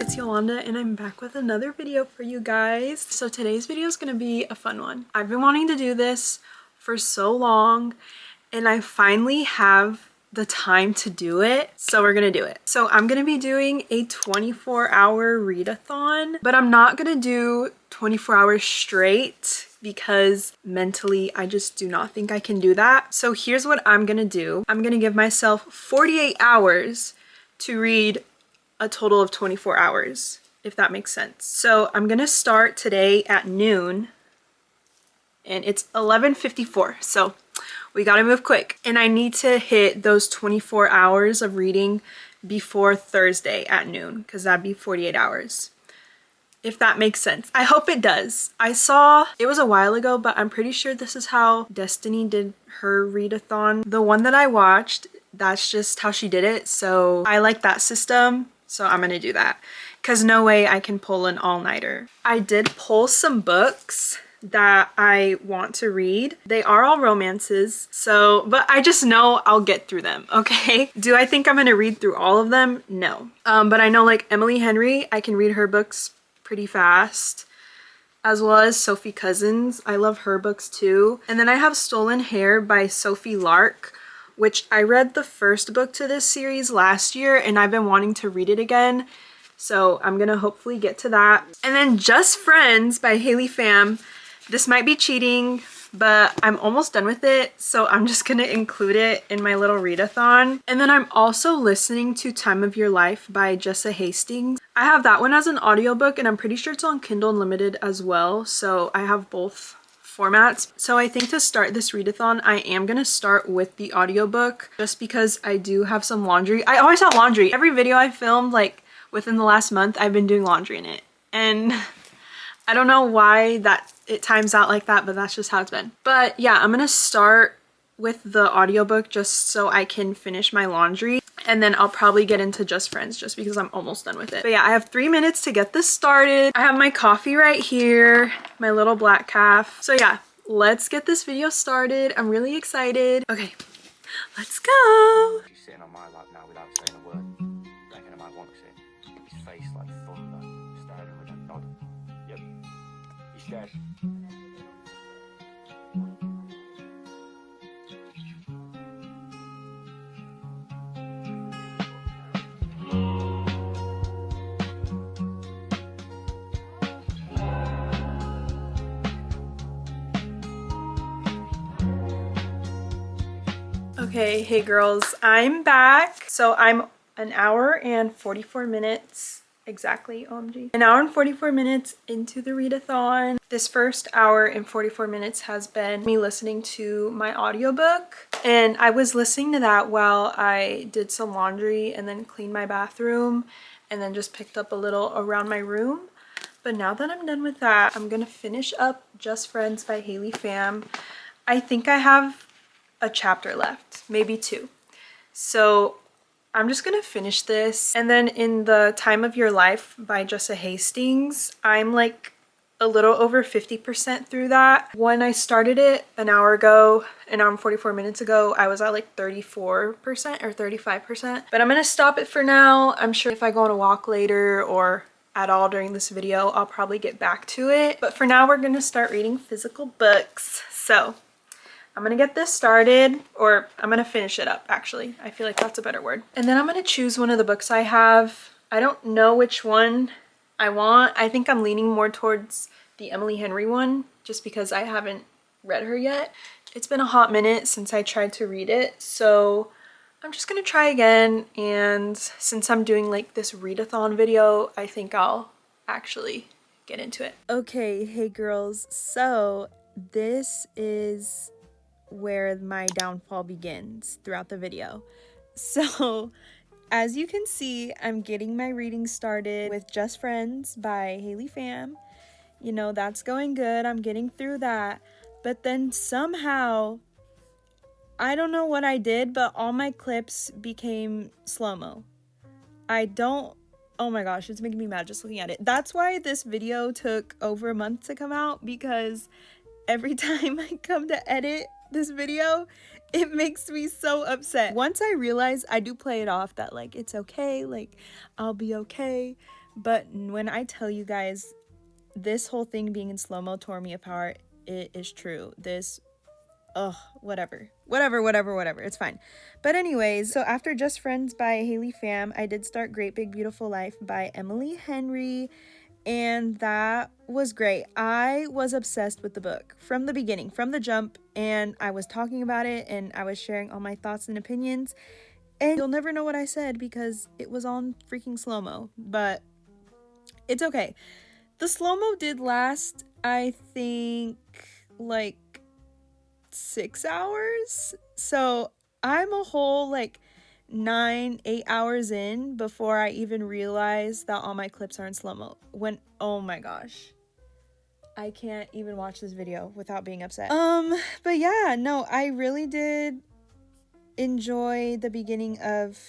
it's Yolanda and I'm back with another video for you guys. So today's video is gonna be a fun one. I've been wanting to do this for so long and I finally have the time to do it, so we're gonna do it. So I'm gonna be doing a 24-hour readathon, but I'm not gonna do 24 hours straight because mentally I just do not think I can do that. So here's what I'm gonna do. I'm gonna give myself 48 hours to read a total of 24 hours, if that makes sense. So I'm gonna start today at noon and it's 11:54, so we gotta move quick. And I need to hit those 24 hours of reading before Thursday at noon, because that'd be 48 hours. If that makes sense. I hope it does. I saw, it was a while ago, but I'm pretty sure this is how Destiny did her readathon. The one that I watched, that's just how she did it. So I like that system, so I'm gonna do that. Because no way I can pull an all-nighter. I did pull some books that I want to read. They are all romances, so, but I just know I'll get through them, okay? Do I think I'm gonna read through all of them? No. But I know like Emily Henry, I can read her books pretty fast, as well as Sophie Cousins. I love her books too. And then I have Stolen Hair by Sophie Lark, which I read the first book to this series last year and I've been wanting to read it again. So I'm gonna hopefully get to that. And then Just Friends by Haley Pham. This might be cheating, but I'm almost done with it, so I'm just gonna include it in my little readathon. And then I'm also listening to Time of Your Life by Jessa Hastings. I have that one as an audiobook and I'm pretty sure it's on Kindle Unlimited as well, so I have both formats. So I think to start this readathon, I am gonna start with the audiobook just because I do have some laundry. I always have laundry. Every video I filmed like within the last month, I've been doing laundry in it. And I don't know why that it times out like that, but that's just how it's been. But yeah, I'm gonna start with the audiobook just so I can finish my laundry, and then I'll probably get into Just Friends just because I'm almost done with it. But yeah, I have 3 minutes to get this started. I have my coffee right here, my little black calf. So yeah, let's get this video started. I'm really excited. Okay, let's go. She's sitting on my lap now without saying a word. Reckon I might want to sit. His face like thunder, staring with a nod. Yep, he's scared. Okay, hey girls, I'm back. So I'm an hour and 44 minutes exactly, OMG. An hour and 44 minutes into the readathon. This first hour and 44 minutes has been me listening to my audiobook. And I was listening to that while I did some laundry and then cleaned my bathroom and then just picked up a little around my room. But now that I'm done with that, I'm gonna finish up Just Friends by Haley Pham. I think I have a chapter left, maybe 2. So I'm just gonna finish this. And then in the Time of Your Life by Jessa Hastings, I'm like a little over 50% through that. When I started it an hour ago, an hour and 44 minutes ago, I was at like 34% or 35%. But I'm gonna stop it for now. I'm sure if I go on a walk later or at all during this video, I'll probably get back to it. But for now, we're gonna start reading physical books. So I'm gonna get this started, or I'm gonna finish it up actually. I feel like that's a better word. And then I'm gonna choose one of the books I have. I don't know which one I want. I think I'm leaning more towards the Emily Henry one just because I haven't read her yet. It's been a hot minute since I tried to read it, so I'm just gonna try again. And since I'm doing like this readathon video, I think I'll actually get into it. Okay, hey girls, so this is where my downfall begins throughout the video. So as you can see, I'm getting my reading started with Just Friends by Haley Pham. You know, that's going good. I'm getting through that. But then somehow, I don't know what I did, but all my clips became slow-mo. Oh my gosh, it's making me mad just looking at it. That's why this video took over a month to come out, because every time I come to edit this video, it makes me so upset. Once I realize, I do play it off that like it's okay, like I'll be okay, But when I tell you guys, this whole thing being in slow-mo tore me apart, it is true. This, ugh, whatever. It's fine. But anyways, so after Just Friends by Haley Pham, I did start Great Big Beautiful Life by Emily Henry, and that was great. I was obsessed with the book from the beginning, from the jump, and I was talking about it, and I was sharing all my thoughts and opinions, and you'll never know what I said because it was on freaking slow-mo, but it's okay. The slow-mo did last, I think, like 6 hours, so I'm a whole like 8 hours in before I even realized that all my clips are in slow-mo. When, oh my gosh, I can't even watch this video without being upset. But yeah, no, I really did enjoy the beginning of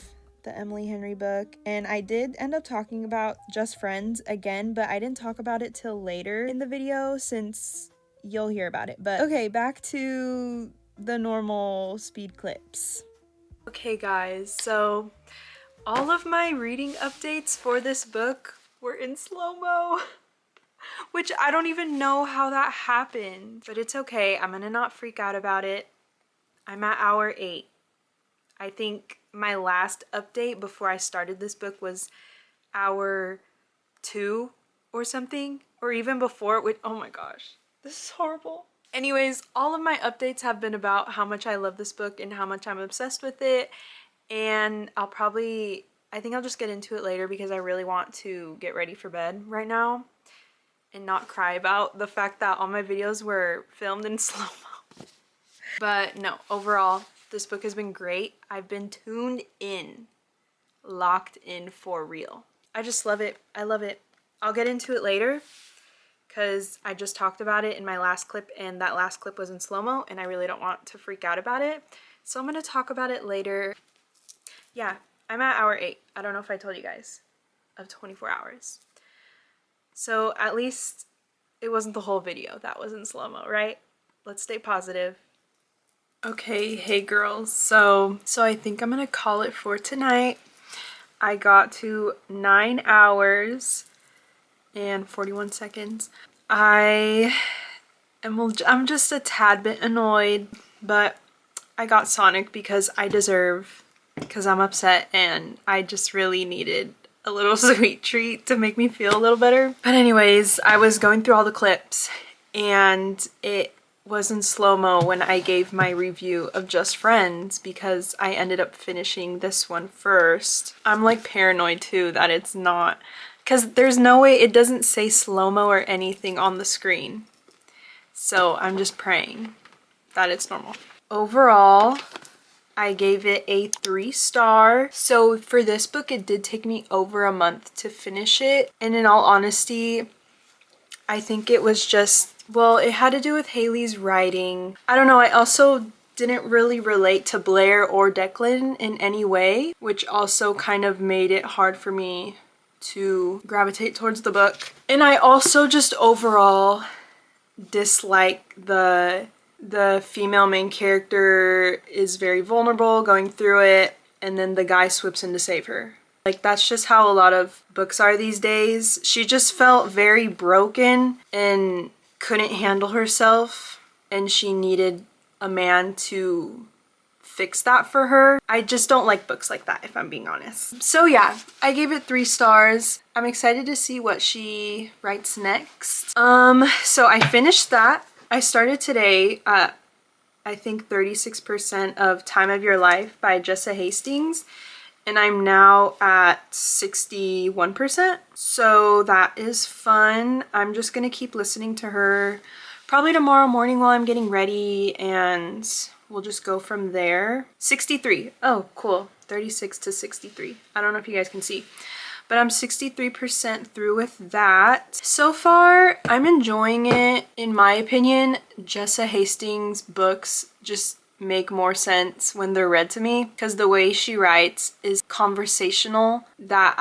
the Emily Henry book, and I did end up talking about Just Friends again, but I didn't talk about it till later in the video since you'll hear about it. But okay, back to the normal speed clips. Okay guys, so all of my reading updates for this book were in slow-mo, which I don't even know how that happened, but it's okay. I'm gonna not freak out about it. I'm at hour 8. I think my last update before I started this book was hour 2 or something, or even before, which, oh my gosh, this is horrible. Anyways, all of my updates have been about how much I love this book and how much I'm obsessed with it, and I think I'll just get into it later because I really want to get ready for bed right now and not cry about the fact that all my videos were filmed in slow-mo. But no, overall, this book has been great. I've been tuned in, locked in for real. I just love it. I love it. I'll get into it later because I just talked about it in my last clip, and that last clip was in slow-mo and I really don't want to freak out about it. So I'm going to talk about it later. Yeah, I'm at hour 8. I don't know if I told you guys, of 24 hours. So at least it wasn't the whole video that was in slow-mo, right? Let's stay positive. Okay, hey girls, so I think I'm gonna call it for tonight. I got to 9 hours and 41 seconds. I'm just a tad bit annoyed, but I got Sonic because I'm upset and I just really needed a little sweet treat to make me feel a little better. But anyways, I was going through all the clips and it was in slow-mo when I gave my review of Just Friends because I ended up finishing this one first. I'm like paranoid too that it's not, because there's no way, it doesn't say slow-mo or anything on the screen. So I'm just praying that it's normal. Overall, I gave it a 3-star. So for this book, it did take me over a month to finish it. And in all honesty, I think it was just, well, it had to do with Haley's writing. I don't know, I also didn't really relate to Blair or Declan in any way, which also kind of made it hard for me to gravitate towards the book. And I also just overall dislike the female main character is very vulnerable going through it, and then the guy swoops in to save her. Like, that's just how a lot of books are these days. She just felt very broken and couldn't handle herself, and she needed a man to fix that for her. I just don't like books like that, if I'm being honest. So yeah, I gave it 3 stars. I'm excited to see what she writes next. So I finished that. I started today at, I think, 36% of Time of Your Life by Jessa Hastings, and I'm now at 61%. So that is fun. I'm just gonna keep listening to her probably tomorrow morning while I'm getting ready, and we'll just go from there. 63. Oh, cool. 36 to 63. I don't know if you guys can see, but I'm 63% through with that. So far, I'm enjoying it. In my opinion, Jessa Hastings' books just make more sense when they're read to me because the way she writes is conversational that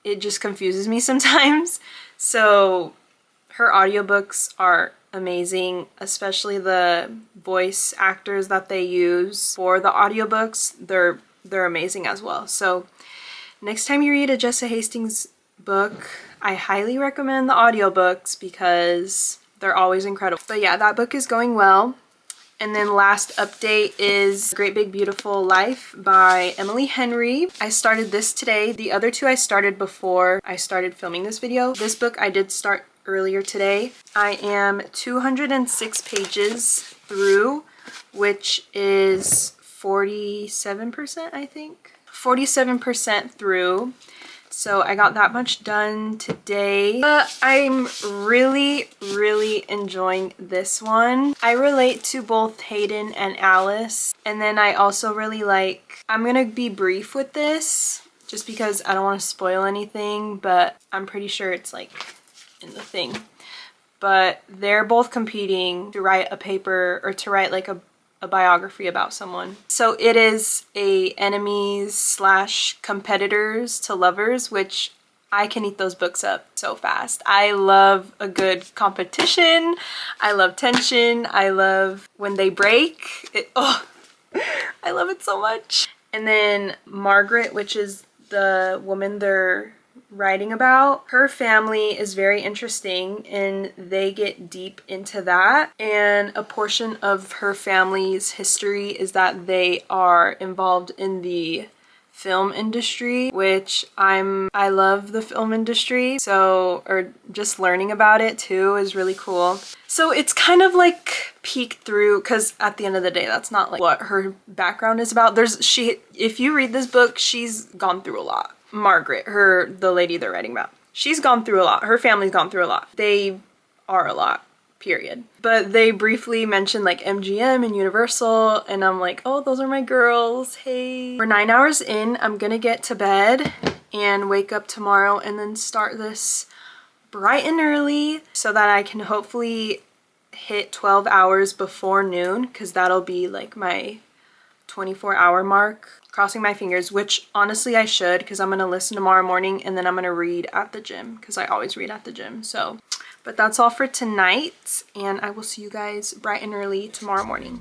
it just confuses me sometimes. So her audiobooks are amazing, especially the voice actors that they use for the audiobooks. They're amazing as well. So next time you read a Jessa Hastings book. I highly recommend the audiobooks because they're always incredible. But yeah, that book is going well. And then last update is Great Big Beautiful Life by Emily Henry. I started this today. The other two I started before I started filming this video. This book I did start earlier today. I am 206 pages through, which is 47%, I think. 47% through. So I got that much done today. I'm really enjoying this one. I relate to both Hayden and Alice. And then I also really like, I'm gonna be brief with this just because I don't want to spoil anything, but I'm pretty sure it's like in the thing. But they're both competing to write a paper or to write like a biography about someone. So it is a enemies slash competitors to lovers, which I can eat those books up so fast. I love a good competition. I love tension. I love when they break. Oh, I love it so much. And then Margaret, which is the woman they're writing about, her family is very interesting and they get deep into that. And a portion of her family's history is that they are involved in the film industry, which I love the film industry, so, or just learning about it too is really cool. So it's kind of like peek through, because at the end of the day that's not like what her background is about. If you read this book, she's gone through a lot. Margaret, the lady they're writing about, she's gone through a lot. Her family's gone through a lot. They are a lot, period. But they briefly mentioned like MGM and Universal, and I'm like, oh, those are my girls, hey. We're 9 hours in. I'm gonna get to bed and wake up tomorrow and then start this bright and early so that I can hopefully hit 12 hours before noon, because that'll be like my 24-hour mark. Crossing my fingers, which honestly I should, because I'm gonna listen tomorrow morning and then I'm gonna read at the gym, because I always read at the gym. So, but that's all for tonight, and I will see you guys bright and early tomorrow morning.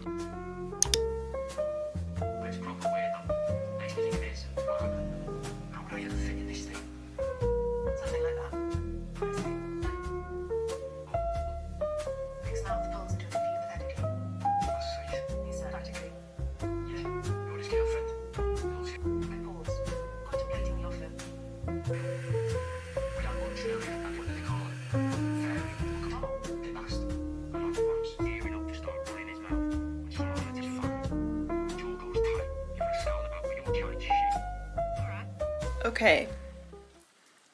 Okay,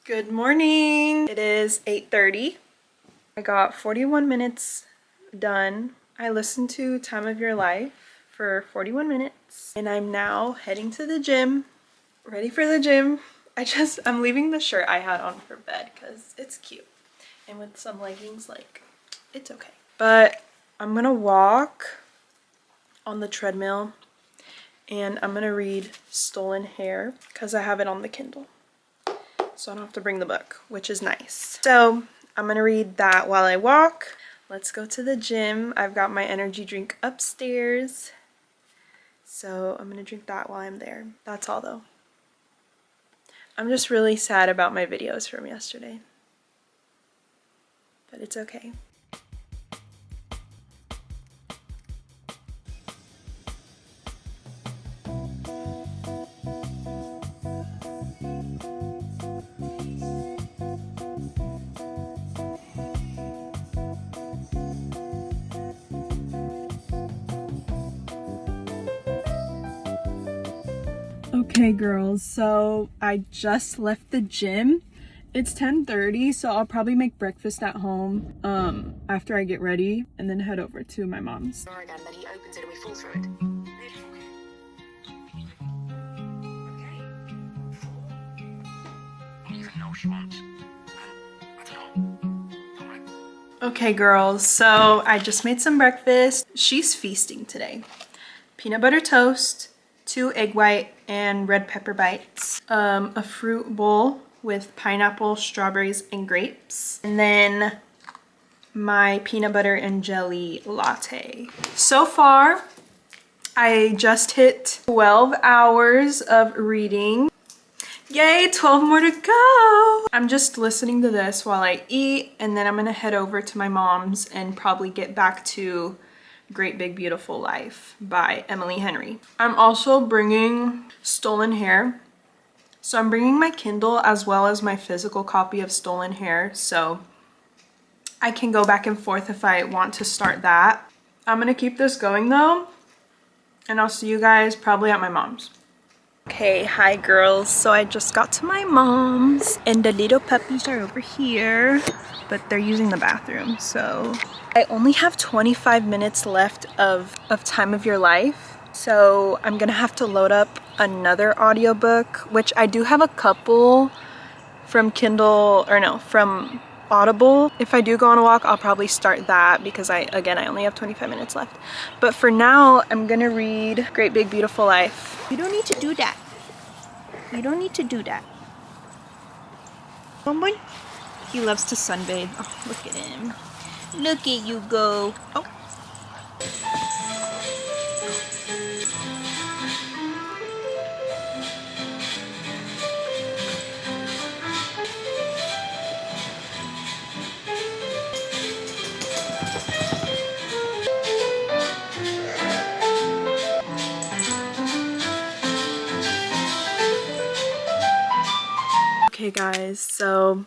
good morning. It is 8:30. I got 41 minutes done. I listened to Time of Your Life for 41 minutes and I'm now heading to the gym, ready for the gym. I'm leaving the shirt I had on for bed because it's cute, and with some leggings, like, it's okay. But I'm gonna walk on the treadmill and I'm gonna read Stolen Hair because I have it on the Kindle, so I don't have to bring the book, which is nice. So I'm gonna read that while I walk. Let's go to the gym. I've got my energy drink upstairs, so I'm gonna drink that while I'm there. That's all though. I'm just really sad about my videos from yesterday, but it's okay. Okay girls, so I just left the gym. It's 10:30, so I'll probably make breakfast at home after I get ready and then head over to my mom's. Again, then he opens it and we fall through it. Okay. 4. I don't even know what she wants. I don't know. Alright. Okay girls, so I just made some breakfast. She's feasting today. Peanut butter toast, 2 egg white and red pepper bites, a fruit bowl with pineapple, strawberries, and grapes, and then my peanut butter and jelly latte. So far, I just hit 12 hours of reading. Yay, 12 more to go. I'm just listening to this while I eat, and then I'm gonna head over to my mom's and probably get back to Great Big Beautiful Life by Emily Henry. I'm also bringing Stolen Hair. So I'm bringing my Kindle as well as my physical copy of Stolen Hair, so I can go back and forth if I want to start that. I'm gonna keep this going though, and I'll see you guys probably at my mom's. Okay, hi girls. So I just got to my mom's and the little puppies are over here, but they're using the bathroom. So I only have 25 minutes left of Time of Your Life. So I'm gonna have to load up another audiobook, which I do have a couple from Kindle, or no, from Audible. If I do go on a walk, I'll probably start that because I only have 25 minutes left. But for now, I'm gonna read Great Big Beautiful Life. You don't need to do that. You don't need to do that. Boy, he loves to sunbathe. Oh, look at him. Look at you go. Oh. Okay guys, so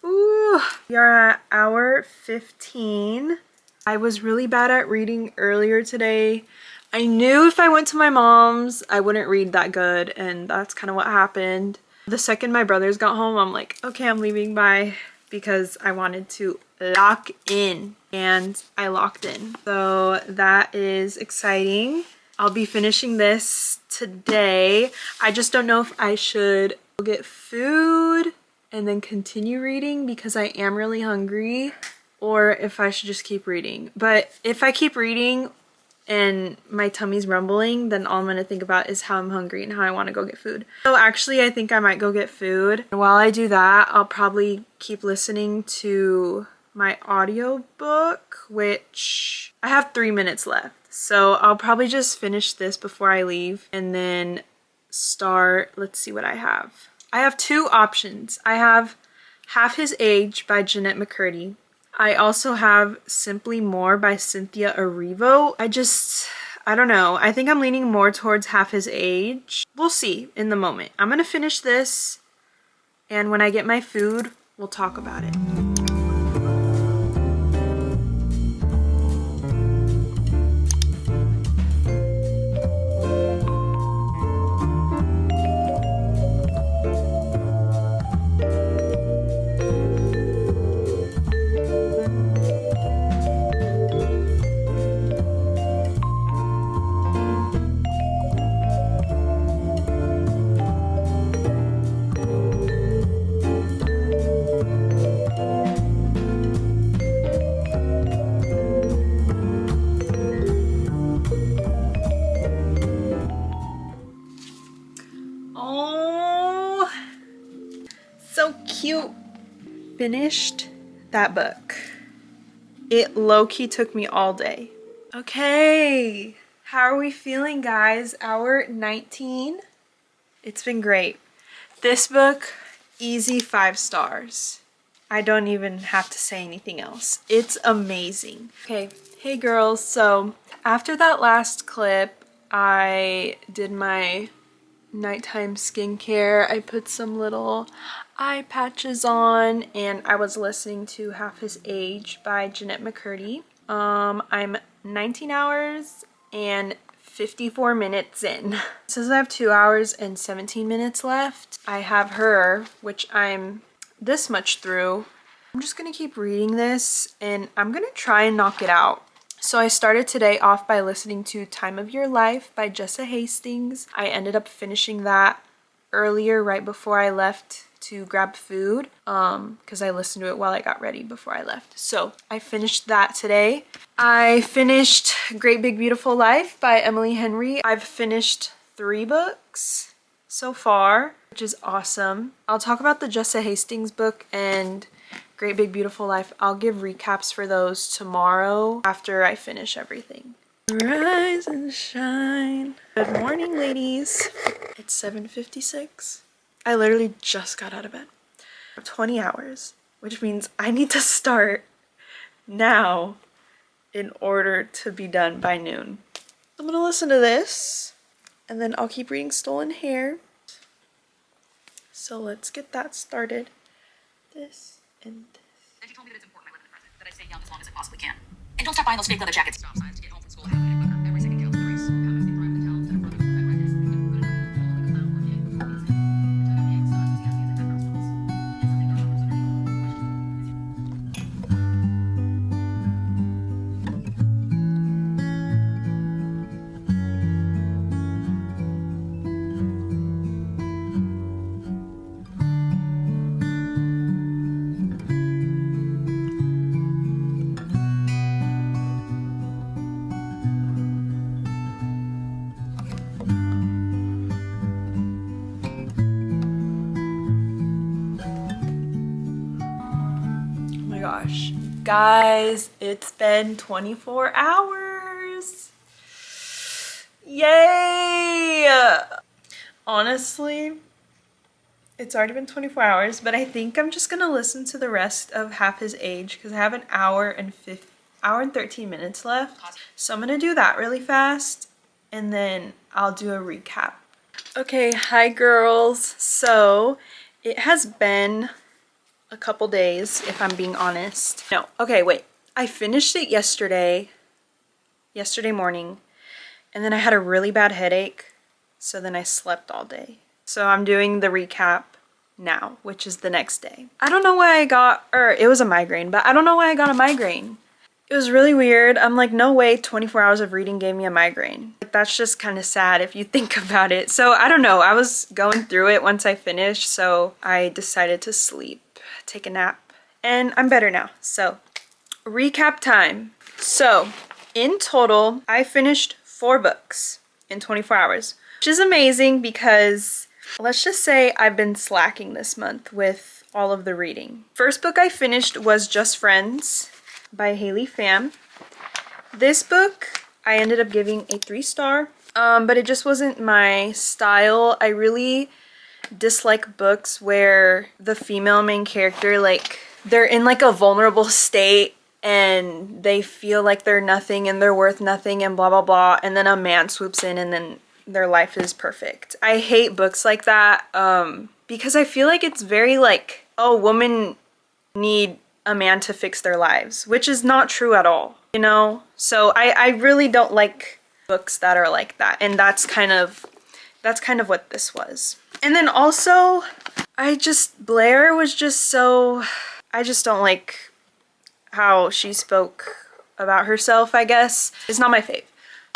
we are at hour 15. I was really bad at reading earlier today. I knew if I went to my mom's, I wouldn't read that good, and that's kind of what happened. The second my brothers got home, I'm like, okay, I'm leaving, bye, because I wanted to lock in, and I locked in. So that is exciting. I'll be finishing this today. I just don't know if I should go get food and then continue reading because I am really hungry, or if I should just keep reading. But if I keep reading and my tummy's rumbling, then all I'm gonna think about is how I'm hungry and how I want to go get food. So actually, I think I might go get food. While I do that, I'll probably keep listening to my audiobook, which I have 3 minutes left. So I'll probably just finish this before I leave and then start, let's see what I have. I have two options. I have Half His Age by Jeanette McCurdy. I also have Simply More by Cynthia Erivo. I don't know. I think I'm leaning more towards Half His Age. We'll see in the moment. I'm gonna finish this, and when I get my food, we'll talk about it. Cute. Finished that book. It low-key took me all day. Okay, how are we feeling, guys? Hour 19. It's been great. This book, easy 5 stars. I don't even have to say anything else. It's amazing. Okay, hey girls, so after that last clip, I did my nighttime skincare. I put some little eye patches on, and I was listening to Half His Age by Jeanette McCurdy. I'm 19 hours and 54 minutes in. It says I have 2 hours and 17 minutes left. I have her, which I'm this much through. I'm just gonna keep reading this, and I'm gonna try and knock it out. So I started today off by listening to Time of Your Life by Jessa Hastings. I ended up finishing that earlier, right before I left to grab food, because I listened to it while I got ready before I left. So I finished that today. I finished Great Big Beautiful Life by Emily Henry. I've finished 3 books so far, which is awesome. I'll talk about the Jessa Hastings book and Great Big Beautiful Life. I'll give recaps for those tomorrow after I finish everything. Rise and shine. Good morning, ladies. It's 7:56. I literally just got out of bed. 20 hours, which means I need to start now in order to be done by noon. I'm gonna listen to this and then I'll keep reading Stolen Hair. So let's get that started. This and this. Then she told me that it's important I live in the present, that I stay young as long as I possibly can. And don't stop buying those fake leather jackets. Stop signs to get home from school and have a book. Every second counts. Grace. Comments they thrive in the towns that are running with red redness. Good enough, like a clown or kid. It's good. It's not easy having the background spells. It's something that others underneath. Gosh, guys, it's been 24 hours. Yay! Honestly, it's already been 24 hours, but I think I'm just gonna listen to the rest of Half His Age because I have an hour and 13 minutes left. So I'm gonna do that really fast and then I'll do a recap. Okay, hi girls. So it has been a couple days, if I'm being honest. No, okay, wait. I finished it yesterday morning, and then I had a really bad headache, so then I slept all day. So I'm doing the recap now, which is the next day. I don't know why it was a migraine, but I don't know why I got a migraine. It was really weird. I'm like, no way 24 hours of reading gave me a migraine. Like, that's just kind of sad if you think about it. So I don't know, I was going through it once I finished, so I decided to sleep. Take a nap, and I'm better now. So recap time. So in total I finished 4 books in 24 hours, which is amazing because let's just say I've been slacking this month with all of the reading. First book I finished was Just Friends by Haley Pham. This book I ended up giving a 3-star, but it just wasn't my style. I really dislike books where the female main character, like, they're in like a vulnerable state and they feel like they're nothing and they're worth nothing and blah blah blah, and then a man swoops in and then their life is perfect. I hate books like that because I feel like it's very like, oh, women need a man to fix their lives, which is not true at all, you know? So I really don't like books that are like that, and that's kind of what this was. And then also, Blair was just so, I just don't like how she spoke about herself, I guess. It's not my fave.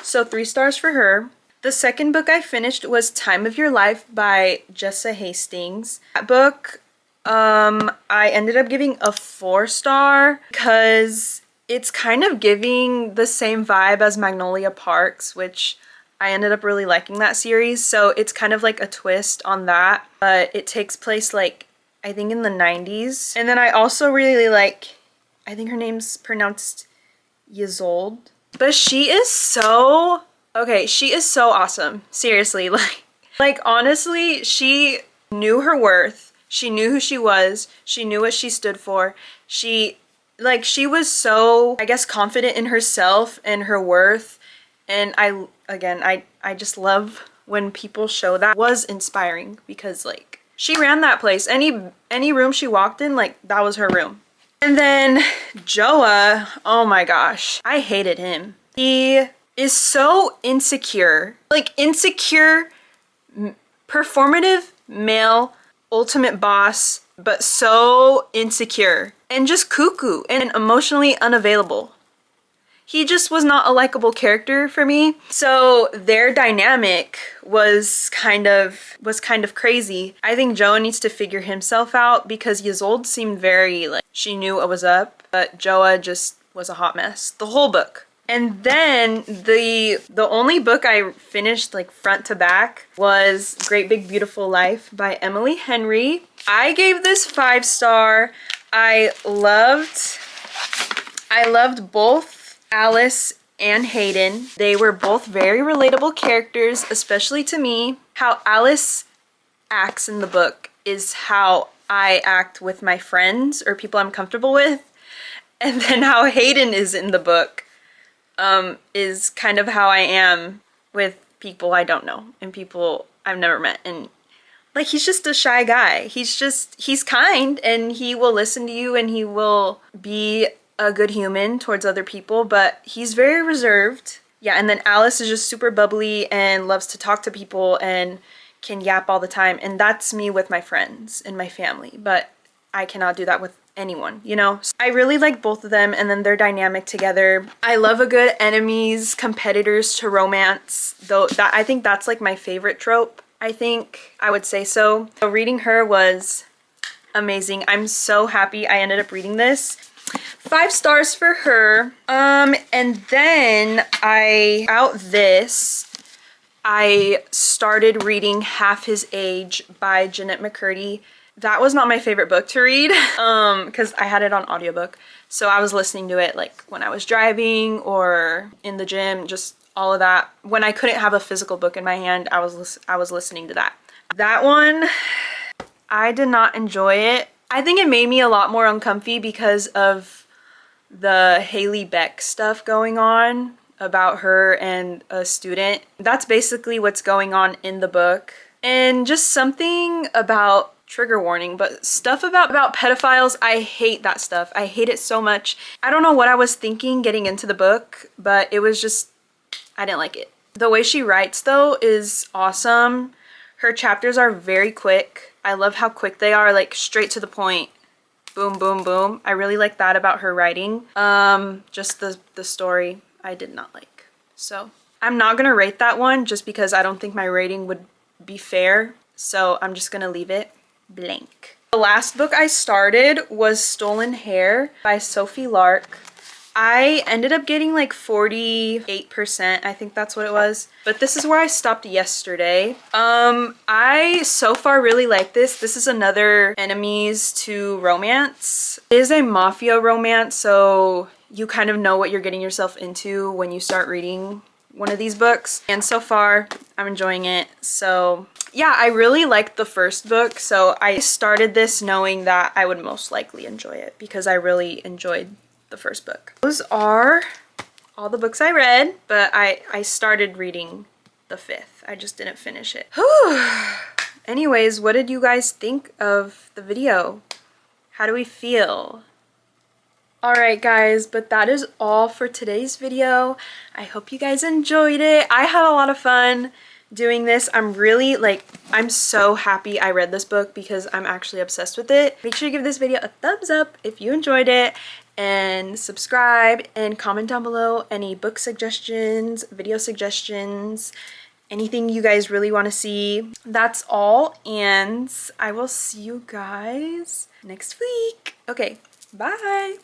So 3 stars for her. The second book I finished was Time of Your Life by Jessa Hastings. That book, I ended up giving a 4-star because it's kind of giving the same vibe as Magnolia Parks, which I ended up really liking that series. So it's kind of like a twist on that, but it takes place like, I think in the 90s. And then I also really like, I think her name's pronounced Yolanda, but she is so, okay, she is so awesome. Seriously, like honestly, she knew her worth. She knew who she was. She knew what she stood for. She was so, I guess, confident in herself and her worth. And I just love when people show that. It was inspiring because like she ran that place. Any room she walked in, like that was her room. And then Joa, oh my gosh, I hated him. He is so insecure. Like insecure, performative male, ultimate boss, but so insecure and just cuckoo and emotionally unavailable. He just was not a likable character for me. So their dynamic was kind of crazy. I think Joa needs to figure himself out because Yolanda seemed very like she knew what was up, but Joa just was a hot mess the whole book. And then the only book I finished like front to back was Great Big Beautiful Life by Emily Henry. I gave this 5-star. I loved both Alice and Hayden. They were both very relatable characters, especially to me. How Alice acts in the book is how I act with my friends or people I'm comfortable with. And then how Hayden is in the book is kind of how I am with people I don't know and people I've never met. And like, he's just a shy guy. He's kind and he will listen to you and he will be a good human towards other people, but he's very reserved. Yeah, and then Alice is just super bubbly and loves to talk to people and can yap all the time. And that's me with my friends and my family, but I cannot do that with anyone, you know? So I really like both of them and then their dynamic together. I love a good enemies, competitors to romance, though that I think that's like my favorite trope. I think I would say so. So reading her was amazing. I'm so happy I ended up reading this. 5 stars for her. And then I started reading Half His Age by Jeanette McCurdy. That was not my favorite book to read because I had it on audiobook. So I was listening to it like when I was driving or in the gym, just all of that. When I couldn't have a physical book in my hand, I was listening to that. That one, I did not enjoy it. I think it made me a lot more uncomfy because of the Haley Beck stuff going on about her and a student. That's basically what's going on in the book. And just something about, trigger warning, but stuff about pedophiles, I hate that stuff. I hate it so much. I don't know what I was thinking getting into the book, but it was just, I didn't like it. The way she writes though is awesome. Her chapters are very quick. I love how quick they are, like straight to the point. Boom, boom, boom. I really like that about her writing. Just the story I did not like. So I'm not gonna rate that one just because I don't think my rating would be fair. So I'm just gonna leave it blank. The last book I started was Stolen Hair by Sophie Lark. I ended up getting like 48%. I think that's what it was. But this is where I stopped yesterday. I so far really like this. This is another enemies to romance. It is a mafia romance, so you kind of know what you're getting yourself into when you start reading one of these books. And so far, I'm enjoying it. So yeah, I really liked the first book. So I started this knowing that I would most likely enjoy it because I really enjoyed the first book. Those are all the books I read, but I started reading the 5th. I just didn't finish it. Anyways, what did you guys think of the video? How do we feel? Alright guys, but that is all for today's video. I hope you guys enjoyed it. I had a lot of fun doing this. I'm so happy I read this book because I'm actually obsessed with it. Make sure to give this video a thumbs up if you enjoyed it and subscribe and comment down below any book suggestions, video suggestions, anything you guys really want to see. That's all, and I will see you guys next week. Okay, bye.